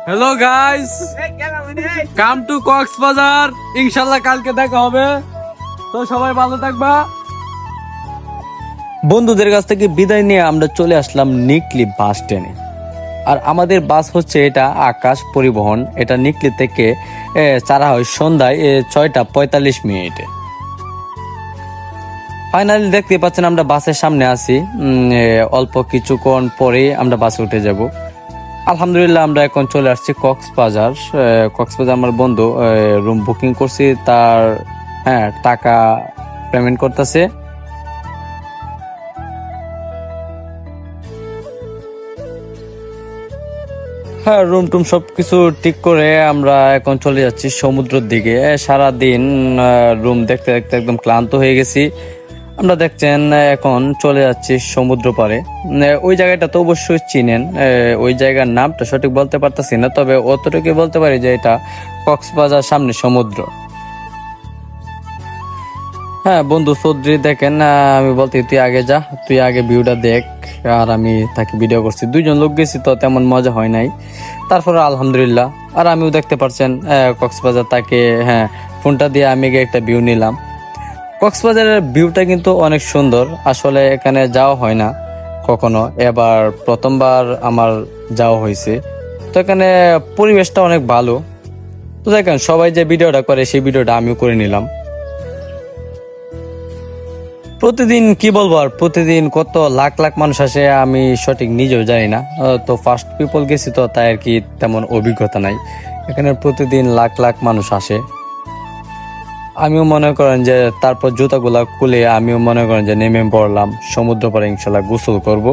Hello guys, come to Cox's Bazar. ইনশাল্লাহ কালকে দেখা হবে, তো সবাই ভালো থাকবা। বন্ধুদের কাছ থেকে বিদায় নিয়ে আমরা চলে আসলাম নিকলি বাস স্ট্যান্ডে। আর আমাদের বাস হচ্ছে এটা আকাশ পরিবহন। এটা নিকলি থেকে ছাড়া হয় সন্ধ্যায় 6:45। ফাইনালি দেখতে পাচ্ছেন আমরা বাসের সামনে আছি। অল্প কিছুক্ষণ পরেই আমরা বাসে উঠে যাব। আলহামদুলিল্লাহ আমরা এখন চলে আসছি কক্সবাজার। আমার বন্ধু রুম বুকিং করছি, তার টাকা পেমেন্ট করতেছে। রুম টুম সবকিছু ঠিক করে আমরা এখন চলে যাচ্ছি সমুদ্রের দিকে। সারাদিন রুম দেখতে দেখতে একদম ক্লান্ত হয়ে গেছি। আমরা দেখছেন এখন চলে যাচ্ছি সমুদ্র পাড়ে। ওই জায়গাটা তো অবশ্যই চিনেন। ওই জায়গার নামটা সঠিক বলতে পারতেছি না, তবে অতটুকু বলতে পারি যে এটা কক্সবাজার সামনে সমুদ্র। বন্ধু চৌধুরী দেখেন, আমি বলতে তুই আগে যা, তুই আগে ভিউটা দেখ, আর আমি তাকে ভিডিও করছি। দুইজন লোক গেছি তো তেমন মজা হয় নাই, তারপরে আলহামদুলিল্লাহ। আর আমিও দেখতে পারছেন কক্সবাজার, তাকে ফোনটা দিয়ে আমি একটা ভিউ নিলাম। কক্সবাজারের ভিউটা কিন্তু অনেক সুন্দর। আসলে এখানে যাওয়া হয় না কখনো, এবার প্রথমবার আমার যাওয়া হয়েছে। তো এখানে পরিবেশটা অনেক ভালো। তো দেখেন সবাই যে ভিডিওটা করে সেই ভিডিওটা আমিও করে নিলাম। প্রতিদিন কি বলবো, আর প্রতিদিন কত লাখ লাখ মানুষ আসে আমি সঠিক নিজেও জানি না। তো ফার্স্ট পিপল গেছি তো তাই আর কি তেমন অভিজ্ঞতা নাই। এখানে প্রতিদিন লাখ লাখ মানুষ আসে। আমিও মনে করেন যে তারপর জুতাগুলা খুলে আমিও মনে করেন যে নেমে পড়লাম সমুদ্র পাড়ে, ইনশাল্লাহ গোসল করব।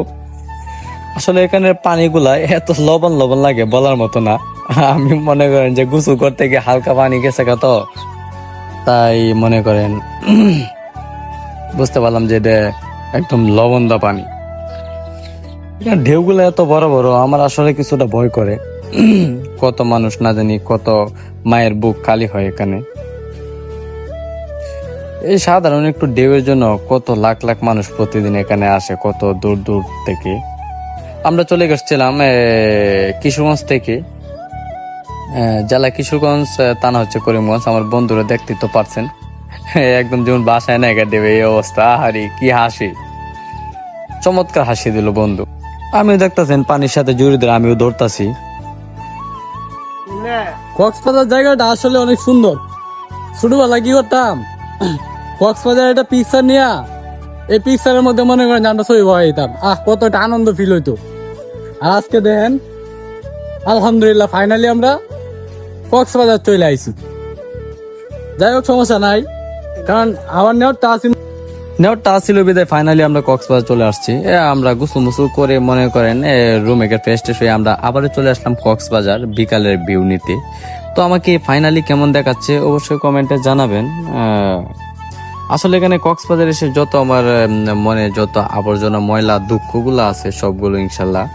আসলে এখানের পানিগুলা এত লবণ লবণ লাগে বলার মতো না। আমি মনে করেন যে গোসল করতে গিয়ে হালকা পানি গেছে তো তাই মনে করেন বুঝতে পারলাম যে এটা একদম লবণদা পানি। ঢেউগুলো এত বড় বড়, আমার আসলে কিছুটা ভয় করে। কত মানুষ না জানি, কত মায়ের বুক খালি হয় এখানে। এই সাধারণ একটু ঢেউয়ের জন্য কত লাখ লাখ মানুষ প্রতিদিন এখানে আসে, কত দূর দূর থেকে। আমরা চলে গেছিলাম কিশোরগঞ্জ থেকে, জেলা কিশোরগঞ্জ, থানা হচ্ছে করিমগঞ্জ। আমার বন্ধুরা দেখতে তো পারছেন, একদম যেমন বাসায় না দেবে এই অবস্থা। আহারি কি হাসি, চমৎকার হাসি দিল বন্ধু। আমিও দেখতেছেন পানির সাথে জড়িয়ে ধরে আমিও দৌড়তাছি। কক্সবাজার জায়গাটা আসলে অনেক সুন্দর। ছোটবেলা কি করতাম, কক্সবাজার একটা পিকচার নিয়ে এই পিকচারের মধ্যে মনে করেন আমরা ছবি বসাইতাম। কতটা আনন্দ ফিল হইতো। আর আজকে দেখেন আলহামদুলিল্লাহ ফাইনালি আমরা কক্সবাজার চলে আইছি। যাই হোক সমস্যা নাই, কারণ আমার নেওয়ারটা আসছিল বিদায় ফাইনালি আমরা কক্সবাজার চলে আসছি। আমরা গোসল মুসুল করে মনে করেন রুমে ফ্রেশ ট্রেশ হয়ে আমরা আবারও চলে আসলাম কক্সবাজার বিকালের ভিউ নিতে। তো আমাকে ফাইনালি কেমন দেখাচ্ছে অবশ্যই কমেন্টে জানাবেন। আসলে এখানে কক্সবাজার এসে যত আমার মনে যত আবর্জনা ময়লা দুঃখগুলো আছে সবগুলো ইনশাল্লাহ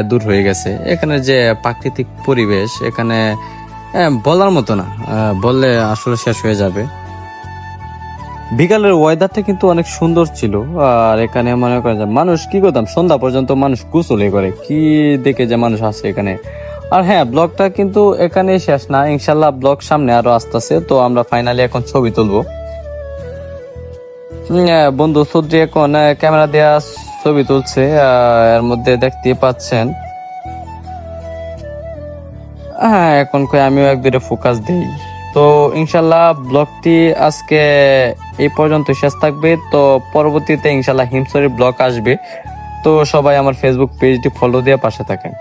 দূর হয়ে গেছে। এখানে যে প্রাকৃতিক পরিবেশ এখানে বলার মতো না, বললে আসলে শেষ হয়ে যাবে। বিকালের ওয়েদারটা কিন্তু অনেক সুন্দর ছিল। আর এখানে মনে করেন যে মানুষ কি করতাম সন্ধ্যা পর্যন্ত মানুষ গোসলে করে, কি দেখে যে মানুষ আসে এখানে। আর ব্লগটা কিন্তু এখানে শেষ না, ইনশাল্লাহ ব্লগ সামনে আরো আসতেছে। তো আমরা ফাইনালি এখন ছবি তুলবো। বন্ধু চৌধুরী এখন ক্যামেরা দেয়া ছবি তুলছে, এর মধ্যে দেখতে পাচ্ছেন। এখন আমিও এক দুটো ফোকাস দিই। তো ইনশাল্লাহ ব্লগটি আজকে এই পর্যন্ত শেষ থাকবে। তো পরবর্তীতে ইনশাল্লাহ হিমসরি ব্লগ আসবে। তো সবাই আমার ফেসবুক পেজটি ফলো দিয়ে পাশে থাকেন।